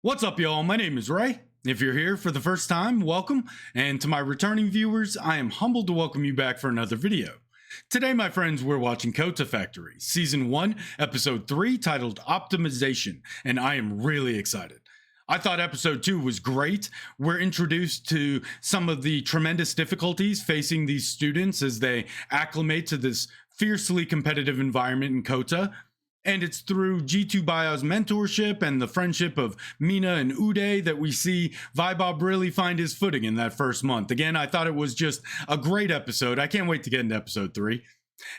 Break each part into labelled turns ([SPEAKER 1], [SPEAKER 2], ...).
[SPEAKER 1] What's up, y'all? My name is Ray. If you're here for the first time, welcome. And to my returning viewers, I am humbled to welcome you back for another video. Today, my friends, we're watching Kota Factory, Season 1, Episode 3, titled Optimization, and I am really excited. I thought Episode 2 was great. We're introduced to some of the tremendous difficulties facing these students as they acclimate to this fiercely competitive environment in Kota. And it's through G2 Baya's mentorship and the friendship of Mina and Uday that we see Vaibhav really find his footing in that first month. Again, I thought it was just a great episode. I can't wait to get into episode 3.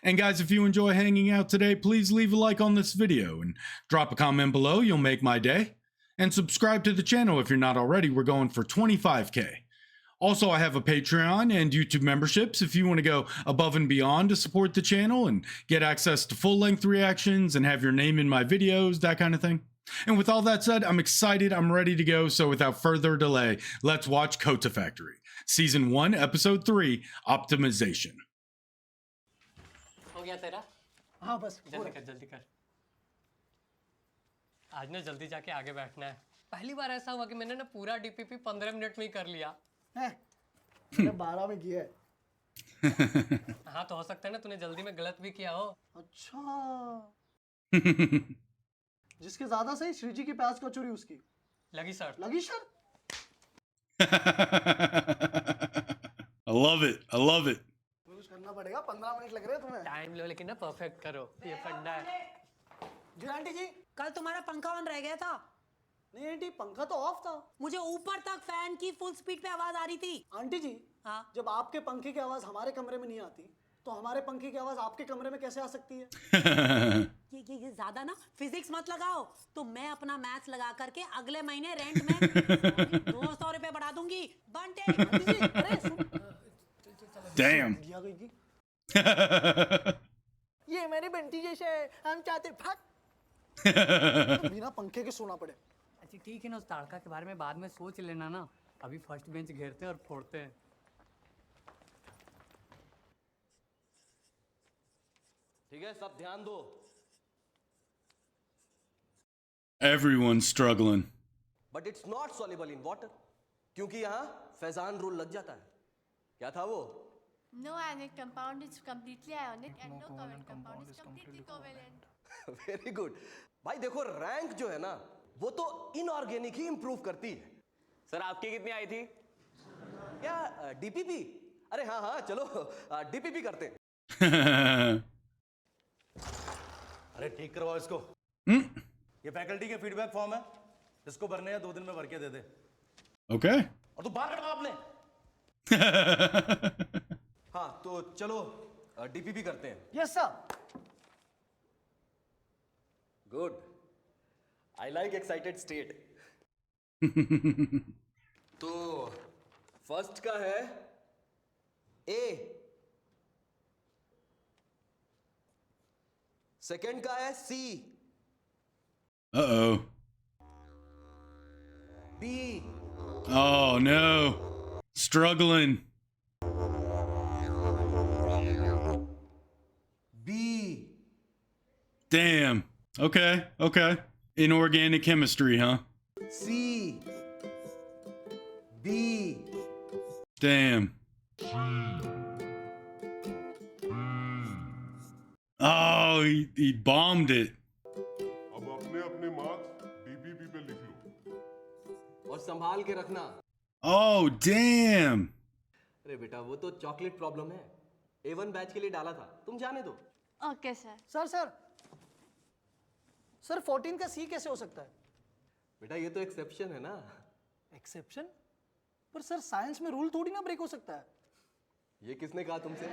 [SPEAKER 1] And guys, if you enjoy hanging out today, please leave a like on this video and drop a comment below. You'll make my day. And subscribe to the channel if you're not already. We're going for 25K. Also, I have a Patreon and YouTube memberships if you want to go above and beyond to support the channel and get access to full-length reactions and have your name in my videos, that kind of thing. And with all that said, I'm excited, I'm ready to go, so without further delay, let's watch Kota Factory, Season 1, Episode 3, Optimization.
[SPEAKER 2] हो गया तेरा?
[SPEAKER 3] हाँ बस
[SPEAKER 2] जल्दी कर आज ना जल्दी जाके आगे बैठना है। पहली बार ऐसा हुआ कि मैंने ना पूरा डीपीपी 15 मिनट में ही कर लिया।
[SPEAKER 3] मैंने 12 में किया है।
[SPEAKER 2] हाँ तो हो सकता है ना तूने जल्दी में गलत भी किया हो।
[SPEAKER 3] अच्छा जिसके ज्यादा सही श्रीजी की प्याज कचौरी उसकी
[SPEAKER 2] लगी शर्ट।
[SPEAKER 3] लगी shirt.
[SPEAKER 1] I love it. I love it.
[SPEAKER 3] कुछ करना पड़ेगा। 15 मिनट लग रहे हैं तुम्हें।
[SPEAKER 2] टाइम लो लेकिन ना परफेक्ट करो, ये फंडा है।
[SPEAKER 3] जी आंटी जी,
[SPEAKER 4] कल तुम्हारा पंखा ऑन रह गया था।
[SPEAKER 3] नहीं आंटी, पंखा तो ऑफ था।
[SPEAKER 4] मुझे ऊपर तक फैन की फुल स्पीड पे आवाज आ रही थी।
[SPEAKER 3] आंटी जी,
[SPEAKER 4] हाँ?
[SPEAKER 3] जब आपके पंखे की आवाज हमारे कमरे में नहीं आती तो हमारे पंखे की आवाज आपके कमरे में कैसे आ सकती है?
[SPEAKER 4] ये ज्यादा ना फिजिक्स मत लगाओ, तो मैं अपना मैथ्स लगा करके अगले महीने रेंट में 200 रुपए बढ़ा दूंगी। बंटे
[SPEAKER 1] Damn.
[SPEAKER 3] ये मेरी बंटी जैसे है, हम चाहते भाग बिना पंखे के सोना पड़े।
[SPEAKER 2] अच्छा ठीक है ना, उस ताड़का के बारे में बाद में सोच लेना ना, अभी फर्स्ट बेंच घेरते हैं और फोड़ते हैं।
[SPEAKER 5] ठीक है, सब ध्यान दो।
[SPEAKER 1] Everyone's struggling.
[SPEAKER 5] But it's not soluble in water, क्योंकि यहाँ फैजान रूल लग जाता है। क्या था वो?
[SPEAKER 6] No ionic compound is completely ionic and no covalent compound is completely covalent.
[SPEAKER 5] Very good. भाई देखो, रैंक जो है ना वो तो इनऑर्गेनिक ही इंप्रूव करती है।
[SPEAKER 7] सर आपकी कितनी आई थी?
[SPEAKER 5] क्या डीपीपी? अरे हाँ हाँ चलो डीपीपी करते हैं।
[SPEAKER 8] अरे ठीक करवाओ इसको। ये फैकल्टी के फीडबैक फॉर्म है, इसको भरने हैं, 2 दिन में भर के दे दे।
[SPEAKER 1] Okay.
[SPEAKER 8] और तू बाहर कटवा आपने।
[SPEAKER 5] हाँ तो चलो डीपीपी करते हैं।
[SPEAKER 3] Yes sir.
[SPEAKER 5] Good, I like excited state. तो फर्स्ट का है ए, सेकंड का है C,
[SPEAKER 1] Uh-oh.
[SPEAKER 5] B,
[SPEAKER 1] Oh, no. Struggling.
[SPEAKER 5] B,
[SPEAKER 1] Damn. Okay. Okay. Inorganic chemistry, huh?
[SPEAKER 5] C, B,
[SPEAKER 1] Damn. Oh, he bombed it.
[SPEAKER 9] अब अपने अपने मार्क्स डीपीपी पे लिख लो।
[SPEAKER 5] और संभाल के रखना।
[SPEAKER 1] Oh, damn.
[SPEAKER 5] अरे बेटा वो तो चॉकलेट प्रॉब्लम है, A1 बैच के लिए डाला था, तुम जाने दो।
[SPEAKER 6] Okay, sir.
[SPEAKER 3] सर 14 का सी कैसे हो सकता है?
[SPEAKER 5] बेटा ये तो एक्सेप्शन है ना।
[SPEAKER 3] एक्सेप्शन? पर सर साइंस में रूल थोड़ी ना ब्रेक हो सकता है।
[SPEAKER 5] ये किसने कहा तुमसे?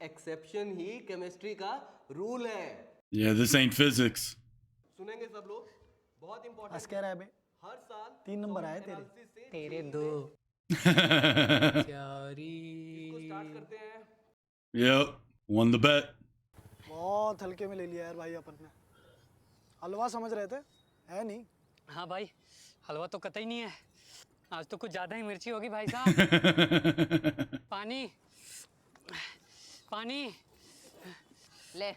[SPEAKER 5] एक्सेप्शन ही केमिस्ट्री का रूल है।
[SPEAKER 1] Yeah, this ain't physics.
[SPEAKER 5] सुनेंगे सब लोग, बहुत
[SPEAKER 3] बस
[SPEAKER 5] इंपॉर्टेंट।
[SPEAKER 3] कह रहा है बे,
[SPEAKER 5] हर साल
[SPEAKER 3] 3 नंबर आए तेरे।
[SPEAKER 5] analysis से
[SPEAKER 2] तेरे दो
[SPEAKER 5] इसको
[SPEAKER 2] चारी।
[SPEAKER 5] स्टार्ट करते हैं।
[SPEAKER 1] Yep. Won the bet.
[SPEAKER 3] बहुत हल्के में ले लिया यार भाई अपन ने। हलवा समझ रहे थे, है नहीं।
[SPEAKER 2] हाँ भाई, हलवा तो कतई नहीं है, आज तो कुछ ज्यादा ही मिर्ची होगी भाई साहब। पानी पानी
[SPEAKER 4] ले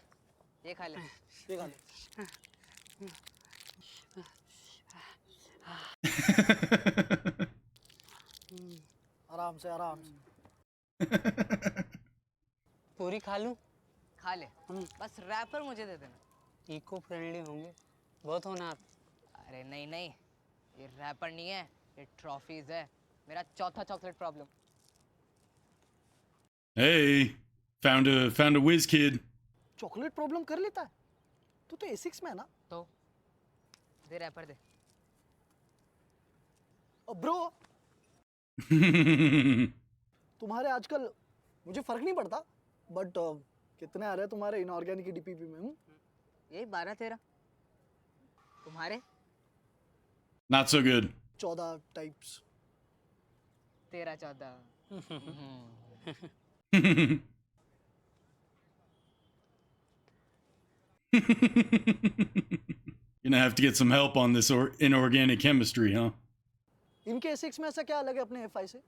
[SPEAKER 4] ये खा ले।
[SPEAKER 3] ये खा ले। आराम से आराम से।
[SPEAKER 2] पूरी खा लूं?
[SPEAKER 10] खा ले, बस रैपर मुझे दे देना।
[SPEAKER 2] इको फ्रेंडली होंगे, बहुत होनहार।
[SPEAKER 10] अरे नहीं नहीं, ये रैपर नहीं है, ये ट्रॉफीज है। मेरा चौथा chocolate problem.
[SPEAKER 1] Hey, found a whiz kid.
[SPEAKER 3] Chocolate problem कर लेता है? तू तो A6 में है ना?
[SPEAKER 10] तो दे रैपर दे।
[SPEAKER 3] ब्रो, तुम्हारे आजकल मुझे फर्क नहीं पड़ता, बट कितने आ रहे हैं तुम्हारे इनऑर्गेनिक की डीपीपी में?
[SPEAKER 10] यही 12-13। तुम्हारे?
[SPEAKER 1] Not so good.
[SPEAKER 3] 14 types.
[SPEAKER 10] 13-14।
[SPEAKER 1] Gonna have to get some help on this inorganic chemistry, huh?
[SPEAKER 3] इनके A6 में ऐसा क्या अलग है अपने F5 से?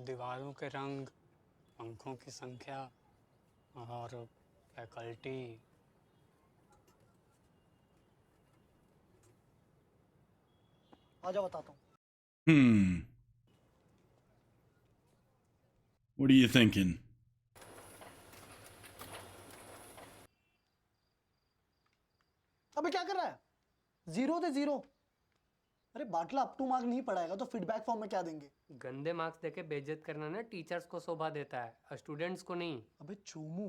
[SPEAKER 2] दीवारों के रंग, पंखों की संख्या और फैकल्टी।
[SPEAKER 3] आजा बताता हूँ।
[SPEAKER 1] What are you thinking?
[SPEAKER 3] अबे क्या कर रहा है? 0 दे 0। अरे बाटला अप टू मार्क नहीं पढ़ाएगा तो फीडबैक फॉर्म में क्या देंगे?
[SPEAKER 2] गंदे मार्क्स देके बेइज्जत करना ना टीचर्स को शोभा देता है, स्टूडेंट्स को नहीं।
[SPEAKER 3] अबे चूमू।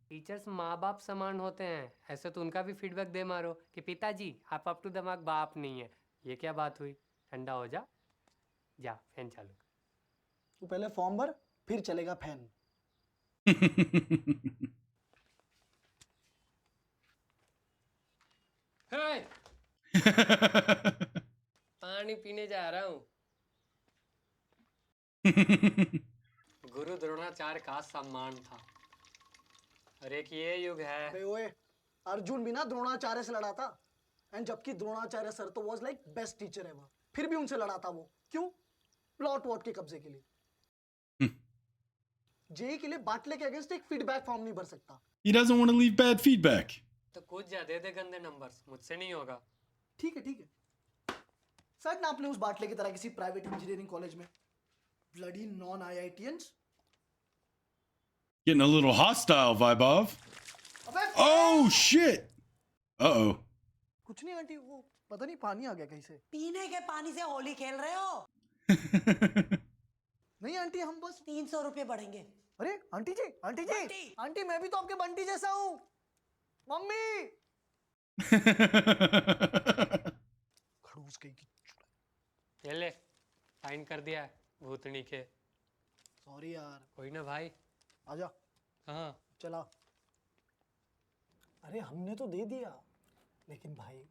[SPEAKER 2] टीचर्स माँ बाप समान होते हैं, ऐसे तो उनका भी फीडबैक दे मारो कि पिताजी आप अप टू द मार्क बाप नहीं है। ये क्या बात हुई? ठंडा हो जा, जा फैन चालू कर।
[SPEAKER 3] तू पहले फॉर्म भर, फिर चलेगा फैन।
[SPEAKER 2] पानी पीने जा रहा हूँ। गुरु द्रोणाचार्य का सम्मान था, और एक ये युग है।
[SPEAKER 3] अबे ओए, अर्जुन भी ना द्रोणाचार्य से लड़ा था, एंड जबकि द्रोणाचार्य सर तो was like best teacher ever, फिर भी उनसे लड़ा था वो। क्यों? प्लॉट वॉट के कब्जे के लिए। जेई के लिए बाटले के अगेंस्ट एक फीडबैक फॉर्म नहीं भर सकता।
[SPEAKER 1] He doesn't want to leave bad feedback.
[SPEAKER 2] तो कुछ जा दे गंदे नंबर्स, मुझसे नहीं होगा।
[SPEAKER 3] ठीक है ठीक है, सर ना आपने उस बाटले की तरह किसी प्राइवेट इंजीनियरिंग कॉलेज में bloody non IITians.
[SPEAKER 1] Getting a little hostile, Vibov.
[SPEAKER 3] अबे
[SPEAKER 1] Oh shit! Uh-oh.
[SPEAKER 3] कुछ नहीं आंटी, वो पता नहीं पानी आ गया कहीं से।
[SPEAKER 4] पीने के पानी से होली खेल रहे हो?
[SPEAKER 3] नहीं आंटी, हम बस
[SPEAKER 4] 300 रुपए बढ़ेंगे।
[SPEAKER 3] अरे आंटी जी, आंटी जी,
[SPEAKER 4] बंटी।
[SPEAKER 3] आंटी मैं भी तो आपके बंटी जैसा हूँ। मम्मी। खड़ूस कहीं की।
[SPEAKER 2] ये ले, साइन कर दिया है भूतनी के।
[SPEAKER 3] सॉरी यार।
[SPEAKER 2] कोई ना भाई।
[SPEAKER 3] आजा।
[SPEAKER 2] हाँ
[SPEAKER 3] चला। अरे हमने तो दे दिया, लेकिन भाई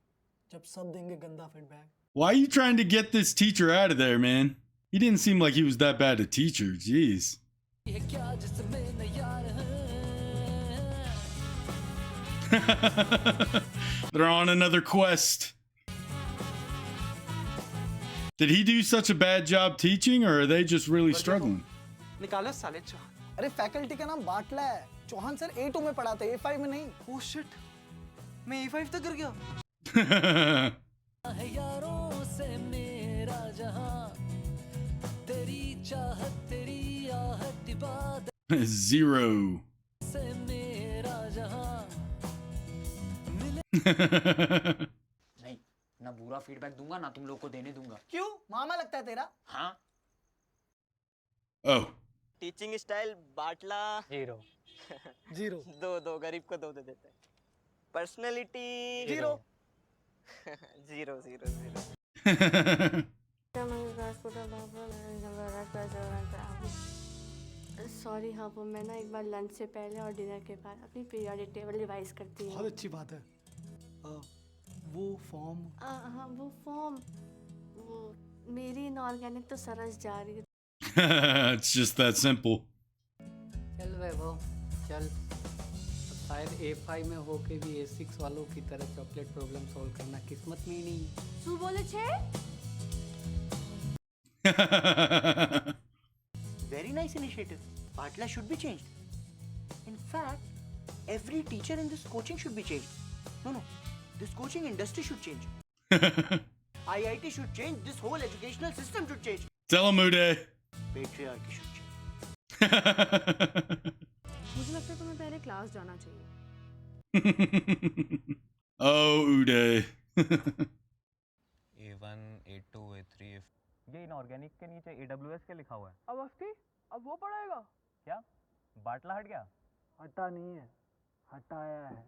[SPEAKER 3] जब सब देंगे गंदा feedback.
[SPEAKER 1] Why are you trying to get this teacher out of there, man? He didn't seem like he was that bad a teacher. Jeez. They're on another quest. Did he do such a bad job teaching, or are they just really struggling?
[SPEAKER 5] निकालो साले
[SPEAKER 3] अरे faculty का नाम बाटला है। Chauhan sir A2 में पढ़ाते, A5 में नहीं।
[SPEAKER 5] ओह शिट, मैं A5 तक गिर गया।
[SPEAKER 1] Zero.
[SPEAKER 10] नहीं, ना बुरा फीडबैक दूंगा ना तुम लोग को देने दूंगा।
[SPEAKER 3] क्यों? मामा लगता है तेरा?
[SPEAKER 10] हाँ।
[SPEAKER 1] Oh.
[SPEAKER 5] टीचिंग स्टाइल बाटला
[SPEAKER 2] 0।
[SPEAKER 3] 0।
[SPEAKER 5] दो गरीब को 2 दे देते हैं। पर्सनालिटी
[SPEAKER 3] 0।
[SPEAKER 5] 0 0 0।
[SPEAKER 6] सॉरी हाँ, वो मैं ना एक बार लंच से पहले और डिनर के बाद अपनी पीरियडिक टेबल रिवाइज करती हूँ।
[SPEAKER 3] बहुत अच्छी बात है। वो फॉर्म।
[SPEAKER 6] हाँ वो फॉर्म, वो मेरी इनऑर्गेनिक तो सरस जा रही है।
[SPEAKER 1] It's just that simple.
[SPEAKER 2] चल वैभव चल, अब शायद A5 में होके भी A6 वालों की तरह चॉकलेट प्रॉब्लम सॉल्व करना किस्मत में ही नहीं।
[SPEAKER 6] तू बोले छे?
[SPEAKER 11] Very nice initiative. Patla should be changed. In fact, every teacher in this coaching should be changed. No, this coaching industry should change. IIT should change. This whole educational system should change.
[SPEAKER 1] Tell him, Uday.
[SPEAKER 11] Patriarchy should change.
[SPEAKER 6] मुझे लगता है तुम्हें पहले class जाना चाहिए.
[SPEAKER 1] Oh, Uday.
[SPEAKER 7] A1, A2, A3, ये inorganic के नीचे AWS के लिखा हुआ है.
[SPEAKER 2] अवस्थी अब वो पढ़ाएगा.
[SPEAKER 7] क्या बाटला हट गया?
[SPEAKER 2] हटा नहीं है, हटाया है.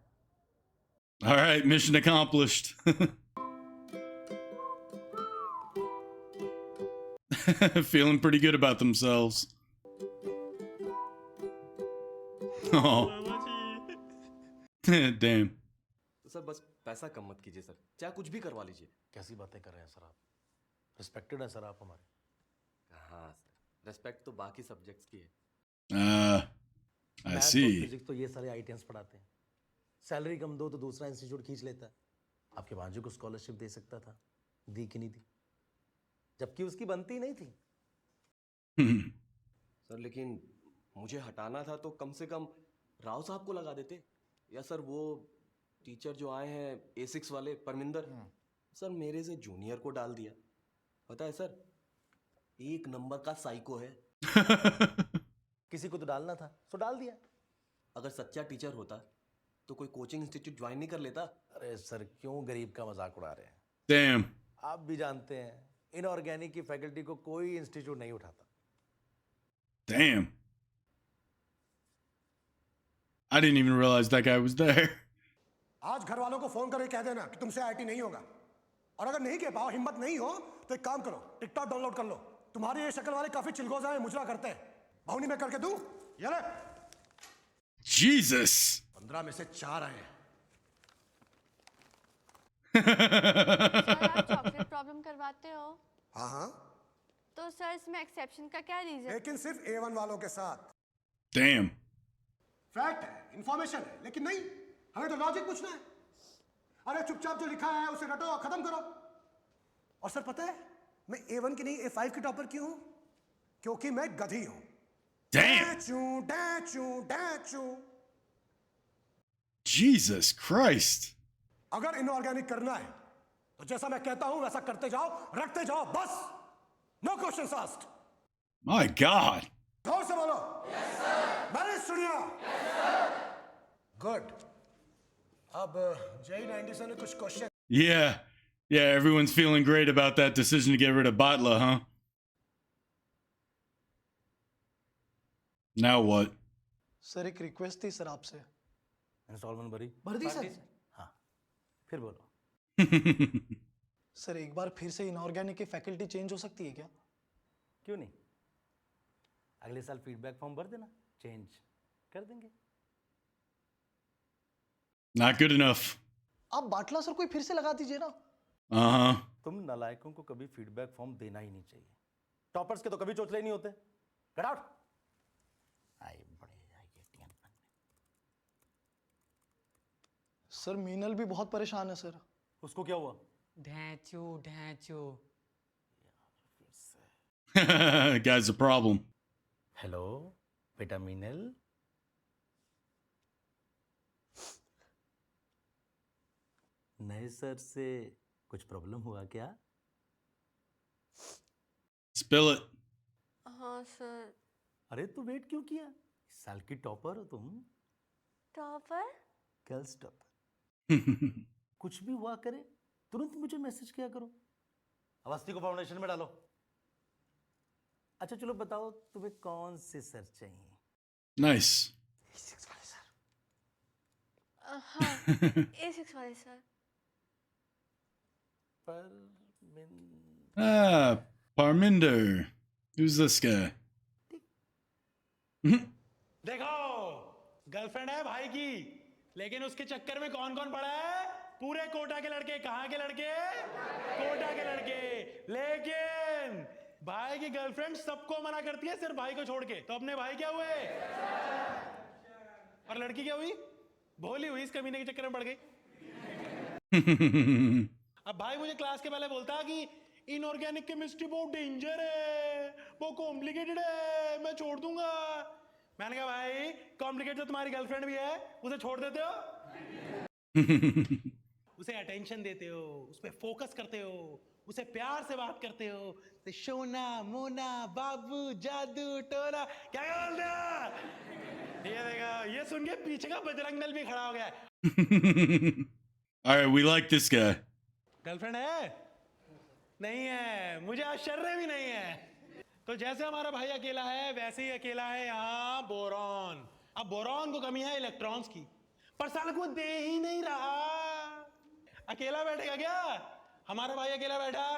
[SPEAKER 1] All right, mission accomplished. Feeling pretty good about themselves. Oh. Damn.
[SPEAKER 5] तो सर बस पैसा कम मत कीजिए सर, चाहे कुछ भी करवा लीजिए.
[SPEAKER 8] कैसी बातें कर रहे हैं सर आप? रिस्पेक्टेड है सर आप हमारे.
[SPEAKER 5] हाँ सर, रेस्पेक्ट तो बाकी सब्जेक्ट्स की है.
[SPEAKER 1] I see.
[SPEAKER 8] फिजिक्स तो ये सारे आईटीएंस पढ़ाते हैं. सैलरी कम दो तो दूसरा इंस्टीट्यूट खींच लेता है. आपके भांजे को स्कॉलरशिप दे सकता था, दी कि नहीं दी? जबकि उसकी बनती नहीं थी.
[SPEAKER 5] सर लेकिन मुझे हटाना था तो कम से कम राव साहब को लगा देते. या सर वो टीचर जो आए हैं A6 वाले परमिंदर, सर मेरे से जूनियर को डाल दिया. पता है सर, एक नंबर का साइको है.
[SPEAKER 8] किसी को तो डालना था, सो डाल दिया.
[SPEAKER 5] अगर सच्चा टीचर होता तो कोई कोचिंग इंस्टीट्यूट ज्वाइन नहीं कर लेता.
[SPEAKER 8] अरे सर क्यों गरीब का मजाक उड़ा रहे हैं?
[SPEAKER 1] Damn.
[SPEAKER 8] आप भी जानते हैं इनऑर्गेनिक की फैकल्टी को कोई इंस्टीट्यूट नहीं उठाता.
[SPEAKER 1] Damn. I didn't even realize that guy was there.
[SPEAKER 12] आज घर वालों को फोन करके कह देना कि तुमसे आईटी नहीं होगा. और अगर नहीं कह पाओ, हिम्मत नहीं हो, तो एक काम करो, टिकटॉक डाउनलोड कर लो. तुम्हारी ये शक्ल वाले काफी चिलगोजा है, मुजरा करते हैं. भावनी में करके दूं? ये ले.
[SPEAKER 1] Jesus.
[SPEAKER 12] 15 में से 4 आए हैं.
[SPEAKER 6] सर आप चॉकलेट प्रॉब्लम करवाते हो?
[SPEAKER 12] हाँ हाँ.
[SPEAKER 6] तो सर इसमें एक्सेप्शन का क्या रीजन?
[SPEAKER 12] लेकिन सिर्फ A1 वालों के साथ.
[SPEAKER 1] Damn.
[SPEAKER 12] फैक्ट है, इंफॉर्मेशन है, लेकिन नहीं, हमें तो लॉजिक पूछना है. अरे चुपचाप जो लिखा है उसे रटो और खत्म करो. और सर पता है मैं A1 की नहीं A5 की टॉपर क्यों हूं? क्योंकि मैं गधी हूं.
[SPEAKER 1] Damn.
[SPEAKER 12] डैचू.
[SPEAKER 1] Jesus Christ.
[SPEAKER 12] अगर इनऑर्गेनिक करना है तो जैसा मैं कहता हूं वैसा करते जाओ, रखते जाओ, बस. No questions asked.
[SPEAKER 1] My God.
[SPEAKER 12] गौर से बोलो. Yes sir. मैंने सुनिया. Yes sir. गुड. अब J90 से कुछ question.
[SPEAKER 1] Yeah, everyone's feeling great about that decision to get rid of Batla, huh? Now what?
[SPEAKER 3] Sir एक रिक्वेस्ट थी सर आपसे.
[SPEAKER 8] इंस्टॉलमेंट
[SPEAKER 3] भर दी सर.
[SPEAKER 8] हाँ, फिर बोलो.
[SPEAKER 3] सर एक बार फिर से इनऑर्गेनिक की फैकल्टी चेंज हो सकती है क्या?
[SPEAKER 8] क्यों नहीं? अगले साल फीडबैक फॉर्म भर देना, चेंज कर देंगे.
[SPEAKER 1] Not good enough.
[SPEAKER 3] आप बाटला सर कोई फिर से लगा दीजिए ना.
[SPEAKER 8] तुम नालायकों को कभी फीडबैक फॉर्म देना ही नहीं चाहिए. टॉपर्स के तो कभी चोचले नहीं होते. Get out. आई बड़े आईआईटीएन.
[SPEAKER 3] सर मीनल भी बहुत परेशान है सर.
[SPEAKER 8] उसको क्या हुआ?
[SPEAKER 2] ढैचू.
[SPEAKER 1] Guy's a problem.
[SPEAKER 8] हेलो बेटा मीनल. नए सर से कुछ प्रॉब्लम हुआ क्या?
[SPEAKER 1] Spill it.
[SPEAKER 6] हाँ सर.
[SPEAKER 8] अरे तो वेट क्यों किया? इस साल की टॉपर हो तुम.
[SPEAKER 6] टॉपर?
[SPEAKER 8] Girls topper. कुछ भी हुआ करे तुरंत मुझे मैसेज किया करो. अवस्थी को फाउंडेशन में डालो. अच्छा चलो बताओ तुम्हें कौन से सर चाहिए?
[SPEAKER 1] Nice.
[SPEAKER 6] A6 वाले सर. हाँ A6 वाले sir.
[SPEAKER 1] Parminder. Who's this guy?
[SPEAKER 13] देखो गर्लफ्रेंड है भाई की, लेकिन उसके चक्कर में कौन कौन पड़ा है? पूरे कोटा के लड़के. कहाँ के लड़के? कोटा के लड़के. लेकिन भाई की गर्लफ्रेंड सबको मना करती है, सिर्फ भाई को छोड़ के. तो अपने भाई क्या हुए? और लड़की क्या हुई? भोली हुई, इस कमीने के चक्कर में पड़ गई. अब भाई मुझे क्लास के पहले बोलता कि इनऑर्गेनिक केमिस्ट्री बहुत डेंजर है, वो कॉम्प्लिकेटेड है, मैं छोड़ दूंगा. मैंने कहा भाई कॉम्प्लिकेटेड तो तुम्हारी गर्लफ्रेंड भी है, उसे छोड़ देते हो? उसे अटेंशन देते हो, उस पर फोकस करते हो, उसे प्यार से बात करते हो, तो सोना मोना बाबू जादू टोना क्या बोलते हो? ये देखो, ये सुन के पीछे का बजरंग दल भी खड़ा हो गया है।
[SPEAKER 1] All right, we like this guy.
[SPEAKER 13] Girlfriend है? नहीं है, मुझे आश्चर्य भी नहीं है। तो जैसे हमारा भाई अकेला है, वैसे ही अकेला है यहाँ बोरॉन। अब बोरॉन को कमी है इलेक्ट्रॉन्स की, पर साले को दे ही नहीं रहा। अकेला बैठेगा क्या? हमारा भाई अकेला बैठा?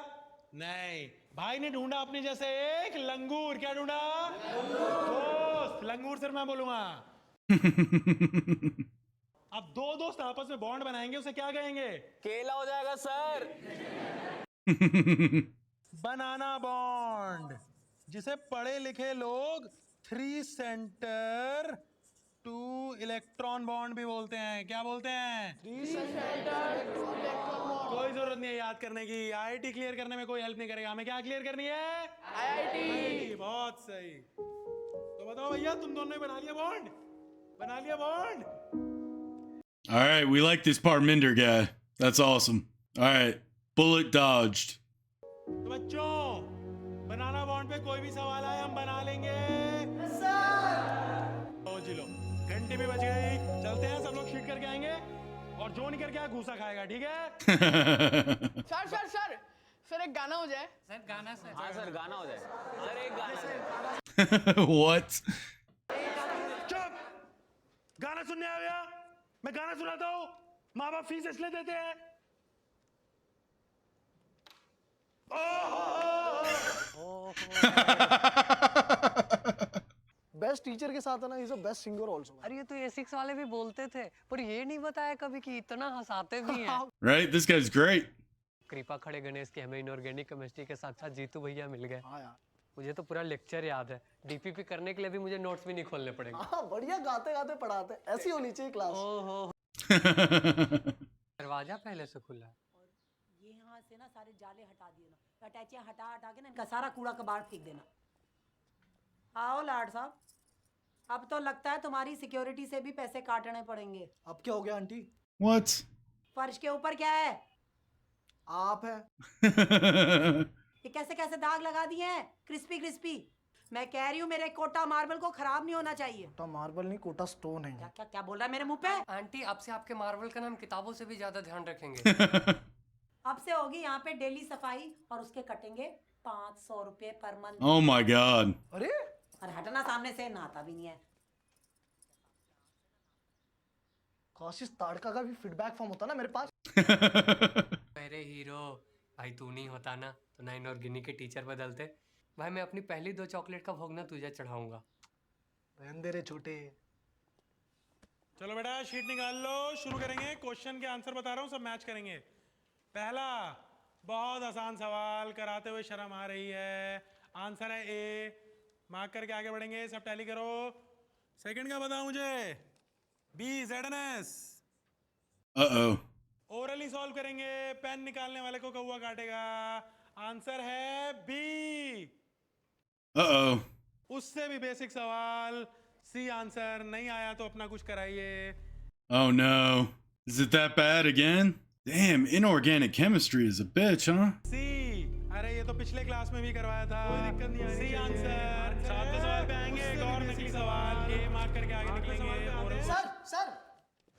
[SPEAKER 13] नहीं, भाई ने ढूंढा अपने जैसे एक लंगूर। क्या ढूंढा? दोस्त। लंगूर सिर्फ मैं बोलूंगा। अब दो दोस्त आपस में बॉन्ड बनाएंगे, उसे क्या कहेंगे?
[SPEAKER 5] केला हो जाएगा सर।
[SPEAKER 13] बनाना बॉन्ड, जिसे पढ़े लिखे लोग 3 सेंटर 2 इलेक्ट्रॉन बॉन्ड भी बोलते हैं। क्या बोलते हैं?
[SPEAKER 3] 3 सेंटर 2 इलेक्ट्रॉन बॉन्ड।
[SPEAKER 13] कोई जरूरत नहीं है याद करने की। आईआईटी क्लियर करने में कोई हेल्प नहीं करेगा। हमें क्या क्लियर करनी है? आईआईटी। बहुत सही। तो बताओ भैया, तुम दोनों ने बना लिया बॉन्ड? बना लिया bond?
[SPEAKER 1] All right, we like this Parminder guy. That's awesome. All right, bullet dodged.
[SPEAKER 13] तो बच्चों, बनाना बॉन्ड पे कोई भी सवाल आए हम बना लेंगे। ओ जी लो, घंटी भी बज गई। चलते हैं, सब लोग शीट करके आएंगे और जो नहीं करके आया घूसा खाएगा, ठीक है?
[SPEAKER 6] सर एक गाना हो जाए।
[SPEAKER 2] सर गाना सर।
[SPEAKER 5] हाँ सर, गाना हो जाए। अरे एक गाना।
[SPEAKER 1] What?
[SPEAKER 13] चुप! गाना सुनने आ गया? मैं गाना सुनाता हूँ। माँ बाप फीस इसलिए देते हैं।
[SPEAKER 3] बेस्ट टीचर के साथ है ना, is a best singer also.
[SPEAKER 2] अरे ये तो एसिक्स वाले भी बोलते थे, पर ये नहीं बताया कभी कि इतना हंसाते भी हैं।
[SPEAKER 1] Right? This guy's great.
[SPEAKER 2] कृपा खड़े गणेश की हमें इनऑर्गेनिक केमिस्ट्री के साथ साथ जीतू भैया मिल गए।
[SPEAKER 3] हाँ यार,
[SPEAKER 2] मुझे तो पूरा लेक्चर याद है। डीपीपी करने के लिए भी मुझे नोट्स भी नहीं खोलने पड़ेंगे।
[SPEAKER 3] हाँ बढ़िया, गाते गाते पढ़ाते, ऐसी होनी चाहिए क्लास।
[SPEAKER 2] ओहो, दरवाजा पहले से खुला है।
[SPEAKER 4] ये यहाँ से ना सारे जाले हटा दिए ना, अटैचियाँ हटा हटा के ना इनका सारा कूड़ा कबाड़ फेंक देना। आओ लाड साहब, अब तो लगता है तुम्हारी सिक्योरिटी से भी पैसे काटने पड़ेंगे।
[SPEAKER 3] अब क्या हो गया आंटी?
[SPEAKER 1] What?
[SPEAKER 4] फर्श के ऊपर क्या है?
[SPEAKER 3] आप है।
[SPEAKER 4] ये कैसे कैसे दाग लगा दिए हैं, क्रिस्पी क्रिस्पी। मैं कह रही हूँ मेरे कोटा मार्बल को खराब नहीं होना चाहिए।
[SPEAKER 3] कोटा मार्बल नहीं, कोटा स्टोन है।
[SPEAKER 4] क्या क्या क्या बोल रहा है मेरे मुंह पे?
[SPEAKER 2] आंटी, अब से आपके मार्बल का नाम किताबों से भी ज्यादा ध्यान रखेंगे।
[SPEAKER 4] अब से होगी यहाँ पे डेली सफाई और उसके कटेंगे 500 रुपए per month.
[SPEAKER 1] Oh my God.
[SPEAKER 3] अरे
[SPEAKER 4] और हटना सामने से, नहाता भी नहीं है।
[SPEAKER 3] कौशिश ताड़का का भी फीडबैक फॉर्म होता ना मेरे पास।
[SPEAKER 2] अरे हीरो भाई, तू नहीं होता ना तो ना इनऑर्गेनिक के टीचर बदलते। भाई मैं अपनी पहली 2 चॉकलेट का भोग ना तुझे चढ़ाऊंगा।
[SPEAKER 3] रहने दे रे छोटे।
[SPEAKER 13] चलो बेटा, शीट निकाल लो। शुरू करेंगे। क्वेश्चन के आंसर बता रहा हूँ, सब मैच करेंगे। पहला बहुत आसान सवाल, कराते हुए शर्म आ रही है। आंसर है ए। मार्क करके आगे बढ़ेंगे, सब टैली करो। सेकंड का बताओ मुझे। B ZNS।
[SPEAKER 1] Uh-oh.
[SPEAKER 13] Orally solve करेंगे, पेन निकालने वाले को कौवा काटेगा। आंसर है बी।
[SPEAKER 1] Uh-oh.
[SPEAKER 13] उससे भी बेसिक सवाल, सी आंसर। नहीं आया तो अपना कुछ कराइए।
[SPEAKER 1] Oh no. Is it that bad again? Damn, inorganic chemistry is a bitch, huh?
[SPEAKER 13] सी। अरे ये तो पिछले क्लास में भी करवाया था। कोई दिक्कत नहीं है। C answer. चौथे सवाल पे आएंगे, एक और नकली सवाल। ए मार्क करके आगे निकलेंगे।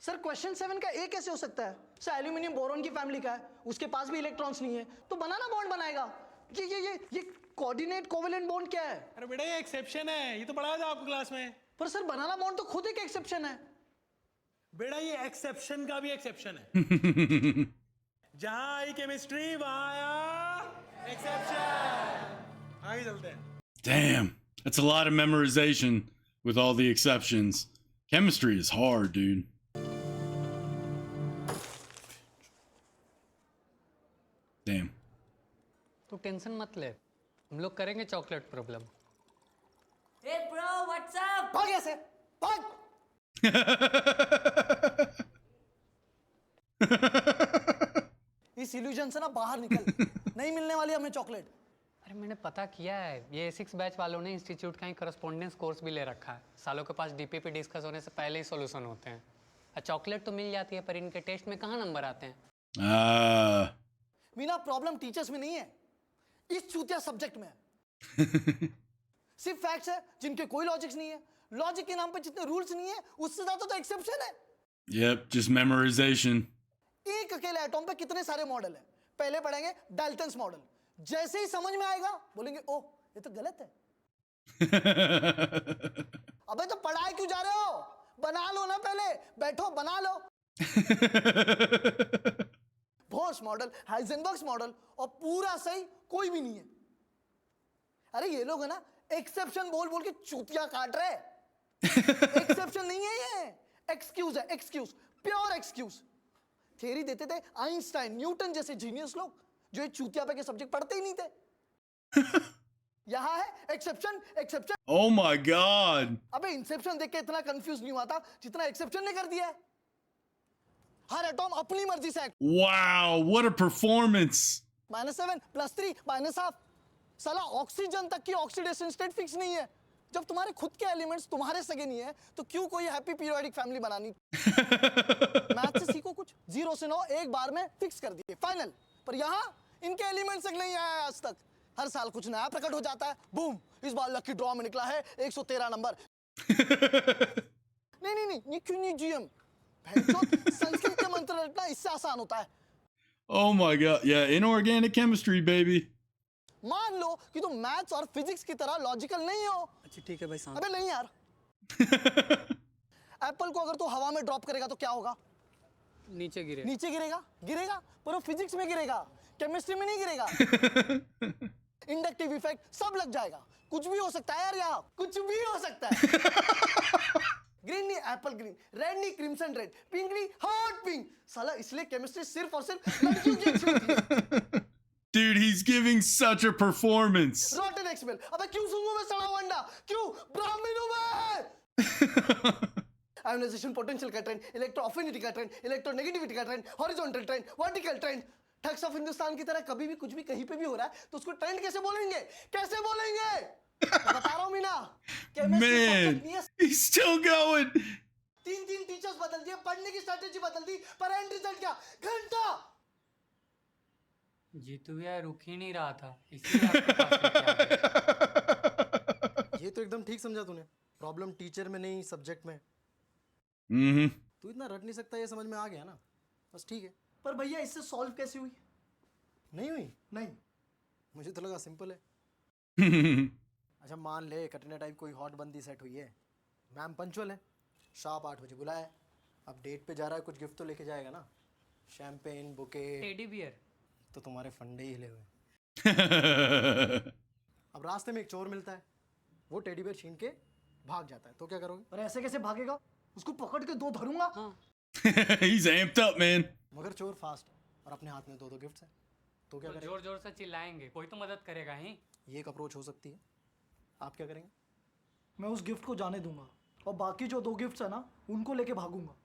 [SPEAKER 3] सर क्वेश्चन 7 का ए कैसे हो सकता है? सर एल्यूमिनियम बोरोन की फैमिली का है, उसके पास भी इलेक्ट्रॉन्स नहीं है, तो बनाना बॉन्ड बनाएगा। ये कोऑर्डिनेट कोवेलेंट बॉन्ड क्या है?
[SPEAKER 13] अरे बेटा, ये एक्सेप्शन है, ये तो पढ़ाया था आपको क्लास में।
[SPEAKER 3] पर सर बनाना बॉन्ड तो खुद एक एक्सेप्शन है।
[SPEAKER 13] बेटा, ये एक्सेप्शन का भी एक्सेप्शन है। जहां आई केमिस्ट्री वहां आया एक्सेप्शन। आगे चलते हैं।
[SPEAKER 1] Damn, that's a lot of memorization with all the exceptions. Chemistry is hard, dude. Damn.
[SPEAKER 2] तू टेंशन मत ले, हम लोग करेंगे chocolate problem.
[SPEAKER 4] Hey bro, what's up?
[SPEAKER 3] भाग ऐसे, भाग। इस इल्यूजन से ना बाहर निकल। नहीं मिलने वाली हमें चॉकलेट।
[SPEAKER 2] अरे मैंने पता किया है, ये एसिक्स बैच वालों ने इंस्टीट्यूट का ही करस्पॉन्डेंस कोर्स भी ले रखा है। सालों के पास डीपीपी डिस्कस होने से पहले ही सॉल्यूशन होते हैं। चॉकलेट तो मिल जाती है, पर इनके टेस्ट में कहाँ नंबर आते हैं।
[SPEAKER 3] मीना प्रॉब्लम टीचर्स में नहीं है, इस चूतिया सब्जेक्ट में है। सिर्फ फैक्ट्स है जिनके कोई लॉजिक्स नहीं है। लॉजिक के नाम पे जितने रूल्स नहीं है उससे ज्यादा तो एक्सेप्शन है।
[SPEAKER 1] Yep, just memorization.
[SPEAKER 3] एक अकेले एटॉम पे कितने सारे मॉडल हैं। पहले पढ़ेंगे डाल्टन्स मॉडल, जैसे ही समझ में आएगा बोलेंगे ओह ये तो गलत है। अबे तो पढ़ाई क्यों जा रहे हो, बना लो ना, पहले बैठो बना लो। बोर्स मॉडल, हाइजेनबर्ग्स मॉडल, और पूरा सही कोई भी नहीं है। अरे ये लोग है ना एक्सेप्शन बोल बोल के चूतिया काट रहे। एक्सेप्शन नहीं है ये, एक्सक्यूज है, एक्सक्यूज, प्योर एक्सक्यूज। थ्योरी देते थे आइंस्टाइन, न्यूटन जैसे जीनियस लोग, जो ये चूतिया पे के सब्जेक्ट पढ़ते ही नहीं थे। यहां है exception, exception.
[SPEAKER 1] Oh my god.
[SPEAKER 3] अबे इंसेप्शन देख के इतना कंफ्यूज नहीं हुआ था जितना एक्सेप्शन ने कर दिया है। हर एटॉम अपनी मर्जी से।
[SPEAKER 1] Wow, what a performance.
[SPEAKER 3] -7 +3 -12। साला ऑक्सीजन तक की ऑक्सीडेशन स्टेट फिक्स नहीं है। जब तुम्हारे खुद के एलिमेंट्स तुम्हारे सगे नहीं है तो क्यों कोई हैप्पी पीरियोडिक फैमिली बनानी। मैथ से सीखो कुछ, 0 से 9 एक बार में फिक्स कर दिए फाइनल। पर यहाँ इनके एलिमेंट्स तक नहीं आया आज तक। हर साल कुछ नया प्रकट हो जाता है, बूम, इस बार लकी ड्रॉ में निकला है 113 नंबर। नहीं क्यों नहीं जीएम, संस्कृत के मंत्र रटना इससे आसान होता है।
[SPEAKER 1] Oh my god. Yeah, inorganic chemistry, baby.
[SPEAKER 3] मान लो कि तुम मैथ्स और फिजिक्स की तरह लॉजिकल नहीं हो।
[SPEAKER 11] अच्छा ठीक है भाई साहब।
[SPEAKER 3] अबे नहीं यार। एप्पल को अगर तू हवा में ड्रॉप करेगा तो क्या होगा?
[SPEAKER 2] नीचे गिरेगा।
[SPEAKER 3] नीचे गिरेगा, गिरेगा, पर वो फिजिक्स में गिरेगा, केमिस्ट्री में नहीं गिरेगा। इंडक्टिव इफेक्ट सब लग जाएगा। कुछ भी हो सकता है यार, यहाँ कुछ भी हो सकता है। ग्रीन नहीं एप्पल ग्रीन, रेड नहीं क्रिम्सन रेड, पिंक नहीं हॉट पिंक। साला इसलिए केमिस्ट्री सिर्फ और सिर्फ लड़कियों की अच्छी होती है।
[SPEAKER 1] Dude, he's giving such a performance.
[SPEAKER 3] रॉटन expel, अबे क्यों सूंघूं मैं सड़ा हुआ अंडा? क्यों ब्राह्मण हूं मैं? आयोनाइजेशन पोटेंशियल का ट्रेंड, इलेक्ट्रो अफिनिटी का ट्रेंड, इलेक्ट्रोनेगेटिविटी का trend, horizontal trend, vertical trend. Thugs of Hindustan की तरह कभी भी कुछ भी कहीं पे भी हो रहा है तो उसको ट्रेंड कैसे बोलेंगे? कैसे बोलेंगे? मैं बता रहा हूं Meena,
[SPEAKER 1] Man, he's still going.
[SPEAKER 3] 3 teachers बदल दिए, पढ़ने की स्ट्रेटेजी बदल दी, पर एंड रिजल्ट क्या? घंटा।
[SPEAKER 2] जीतू भैया रुक ही नहीं रहा था, इसलिए आपके पास लेके आ गए।
[SPEAKER 3] ये तो एकदम ठीक समझा तूने। प्रॉब्लम टीचर में नहीं सब्जेक्ट में। तू इतना रट नहीं सकता, ये समझ में आ गया ना, बस ठीक है। पर भैया इससे सॉल्व कैसे हुई? नहीं हुई? नहीं, मुझे तो लगा सिंपल है। अच्छा मान ले कटरीना टाइप कोई हॉट बंदी सेट हुई है, मैम पंचुअल है, शार्प 8 बजे बुलाया है, अब डेट पे जा रहा है, कुछ गिफ्ट तो लेके जाएगा ना, शैम्पेन, बुके,
[SPEAKER 2] टेडी बियर।
[SPEAKER 3] तो तुम्हारे फंडे ही हिले हुए। अब रास्ते में एक चोर मिलता है, वो टेडी बियर छीन के भाग जाता है, तो क्या करोगे? और ऐसे कैसे भागेगा? उसको पकड़ के 2 धरूंगा। हाँ।
[SPEAKER 1] He's amped up, man.
[SPEAKER 3] मगर चोर फास्ट और अपने हाथ में 2 गिफ्ट्स हैं, तो क्या करेंगे?
[SPEAKER 2] जोर जोर से चिल्लाएंगे, कोई तो मदद करेगा ही।
[SPEAKER 3] ये एक अप्रोच हो सकती है। आप क्या करेंगे? मैं उस गिफ्ट को जाने दूंगा और बाकी जो 2 गिफ्ट्स है ना उनको लेके भागूंगा।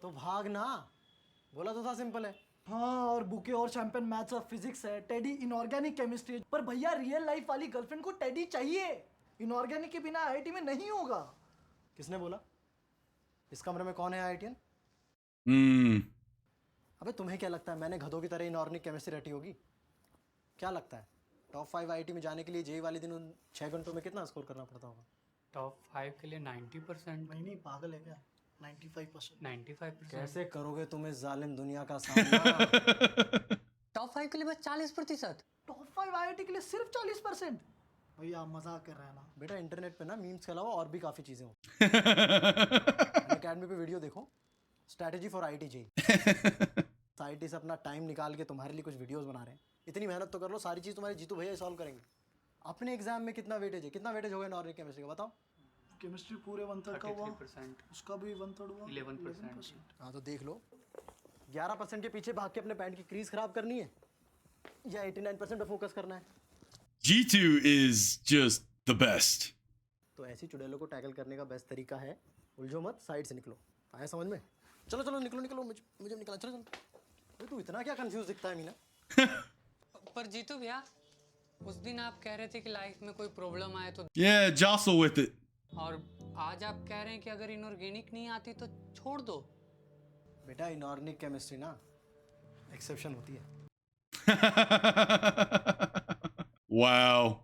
[SPEAKER 3] तो भागना, बोला तो था सिंपल है। हाँ, और बुके और शैंपेन मैथ्स और फिजिक्स है, टेडी इनऑर्गेनिक केमिस्ट्री। पर भैया रियल लाइफ वाली गर्लफ्रेंड को टेडी चाहिए, इनऑर्गेनिक के बिना आईआईटी में नहीं होगा। किसने बोला? इस कमरे में कौन है आईआईटीएन? अबे तुम्हें क्या लगता है मैंने गधों की तरह इनऑर्गेनिक केमिस्ट्री रटी होगी? क्या लगता है टॉप 5 आईआईटी में जाने के लिए जेई वाले दिन उन 6 घंटों में कितना स्कोर करना पड़ता होगा?
[SPEAKER 2] टॉप 5 के लिए 90%।
[SPEAKER 3] नहीं पागल है क्या? 95%।
[SPEAKER 2] 95%।
[SPEAKER 3] कैसे करोगे तुम इस जालिम दुनिया का सामना?
[SPEAKER 2] टॉप 5 के लिए बस 40%।
[SPEAKER 3] टॉप 5 आईआईटी के लिए सिर्फ 40%? भैया मजाक कर रहा है ना? बेटा इंटरनेट पे ना मीम्स के अलावा और भी काफी चीजें होती हैं। अकेडमी पे वीडियो देखो, strategy for IIT JEE. IIT से अपना टाइम निकाल के तुम्हारे लिए कुछ वीडियोस बना रहे हैं। इतनी मेहनत तो कर लो, सारी चीज तुम्हारे जीतू भैया सॉल्व करेंगे। अपने एग्जाम में कितना वेटेज है? कितना वेटेज होगा इनऑर्गेनिक केमिस्ट्री का बताओ? केमिस्ट्री पूरे 1/3 का हुआ, उसका भी 1/3 हुआ, 11%। हाँ तो देख लो, 11% के पीछे भाग के अपने पैंट की क्रीज खराब करनी है या 89% पे फोकस करना है?
[SPEAKER 1] G2 is just the best.
[SPEAKER 3] तो ऐसी चुड़ैलों को टैकल करने का बेस्ट तरीका है उलझो मत, साइड से निकलो। आया समझ में? चलो चलो निकलो निकलो, मुझे निकला, चलो चलो। तू इतना क्या कंफ्यूज दिखता है मीना?
[SPEAKER 2] पर जीतू भैया उस दिन आप कह रहे थे कि लाइफ में कोई प्रॉब्लम आए तो
[SPEAKER 1] Yeah, jostle with it.
[SPEAKER 2] और आज आप कह रहे हैं कि अगर इनऑर्गेनिक नहीं आती तो छोड़ दो।
[SPEAKER 3] बेटा इनऑर्गेनिक केमिस्ट्री ना एक्सेप्शन होती है।
[SPEAKER 1] Wow.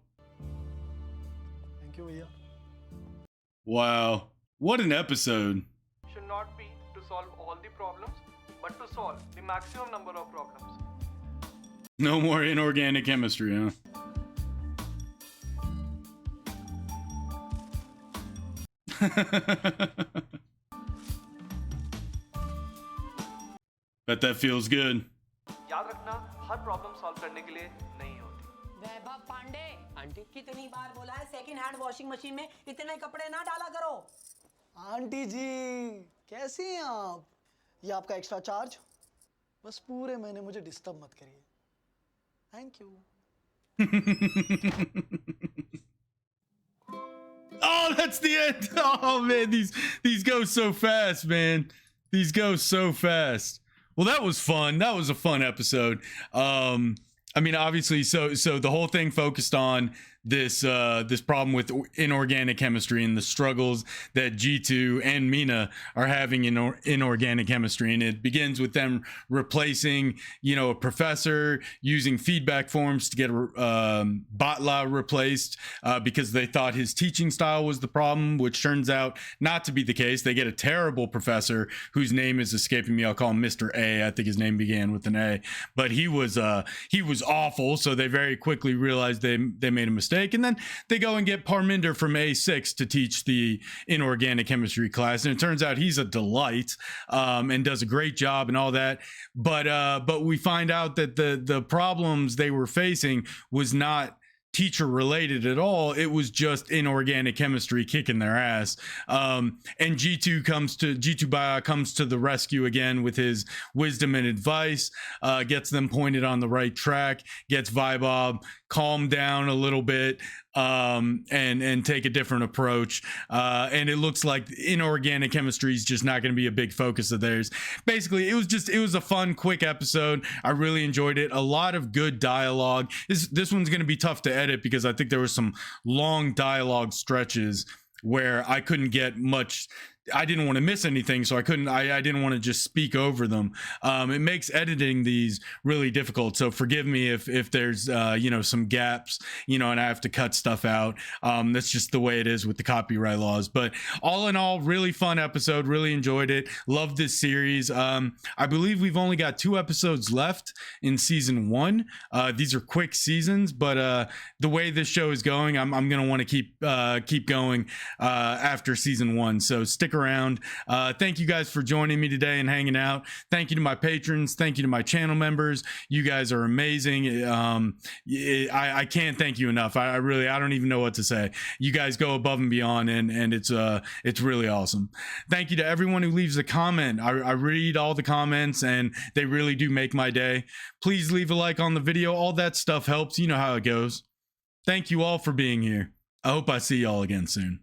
[SPEAKER 3] थैंक यू भैया।
[SPEAKER 1] Wow. What an episode.
[SPEAKER 14] Should not be to solve all the problems, but to solve the maximum number of problems.
[SPEAKER 1] No more inorganic chemistry, huh? Bet that feels good.
[SPEAKER 14] याद रखना हर problem solve करने के लिए नहीं होती।
[SPEAKER 4] वैभव Pandey aunty कितनी बार बोला है सेकंड हैंड वॉशिंग मशीन में इतने कपड़े ना डाला करो।
[SPEAKER 3] आंटी जी कैसी हैं आप? ये आपका एक्स्ट्रा चार्ज, बस पूरे महीने मुझे डिस्टर्ब मत करिए। Thank you.
[SPEAKER 1] Oh, that's the end. Oh man, these go so fast, man. These go so fast. Well, that was fun. That was a fun episode. I mean, obviously, so the whole thing focused on this problem with inorganic chemistry and the struggles that G2 and Mina are having in inorganic chemistry, and it begins with them replacing, a professor, using feedback forms to get Batla replaced because they thought his teaching style was the problem, which turns out not to be the case. They get a terrible professor whose name is escaping me. I'll call him Mr. A. I think his name began with an A, but he was awful. So they very quickly realized they made a mistake. And then they go and get Parminder from A6 to teach the inorganic chemistry class. And it turns out he's a delight and does a great job and all that. But we find out that the problems they were facing was not teacher related at all. It was just inorganic chemistry kicking their ass. And G2 Baya comes to the rescue again with his wisdom and advice, gets them pointed on the right track, gets Vibob calmed down a little bit, and take a different approach. And it looks like inorganic chemistry is just not going to be a big focus of theirs. Basically, it was a fun, quick episode. I really enjoyed it. A lot of good dialogue. This one's going to be tough to edit because I think there was some long dialogue stretches where I couldn't get much. I didn't want to miss anything, so I didn't want to just speak over them. It makes editing these really difficult, so forgive me if there's some gaps, and I have to cut stuff out. That's just the way it is with the copyright laws. But all in all, really fun episode. Really enjoyed it. Loved this series. I believe we've only got 2 episodes left in season 1. These are quick seasons, but the way this show is going, I'm gonna want to keep going after season 1. So stick around. Thank you guys for joining me today and hanging out. Thank you to my patrons. Thank you to my channel members. You guys are amazing. I can't thank you enough. I don't even know what to say. You guys go above and beyond, and it's really awesome. Thank you to everyone who leaves a comment. I read all the comments, and they really do make my day. Please leave a like on the video. All that stuff helps. You know how it goes. Thank you all for being here. I hope I see y'all again soon.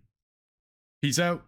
[SPEAKER 1] Peace out.